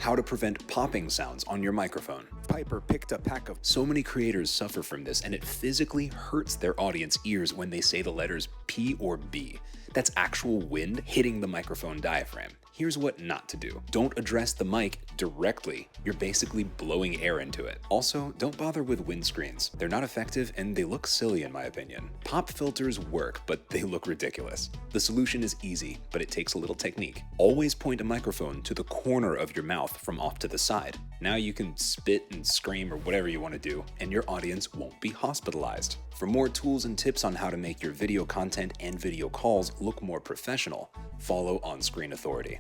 How to prevent popping sounds on your microphone. Piper picked a pack of... So many creators suffer from this, and it physically hurts their audience ears when they say the letters P or B. That's actual wind hitting the microphone diaphragm. Here's what not to do. Don't address the mic directly. You're basically blowing air into it. Also, don't bother with windscreens. They're not effective and they look silly in my opinion. Pop filters work, but they look ridiculous. The solution is easy, but it takes a little technique. Always point a microphone to the corner of your mouth from off to the side. Now you can spit and scream or whatever you want to do, and your audience won't be hospitalized. For more tools and tips on how to make your video content and video calls look more professional, follow On Screen Authority.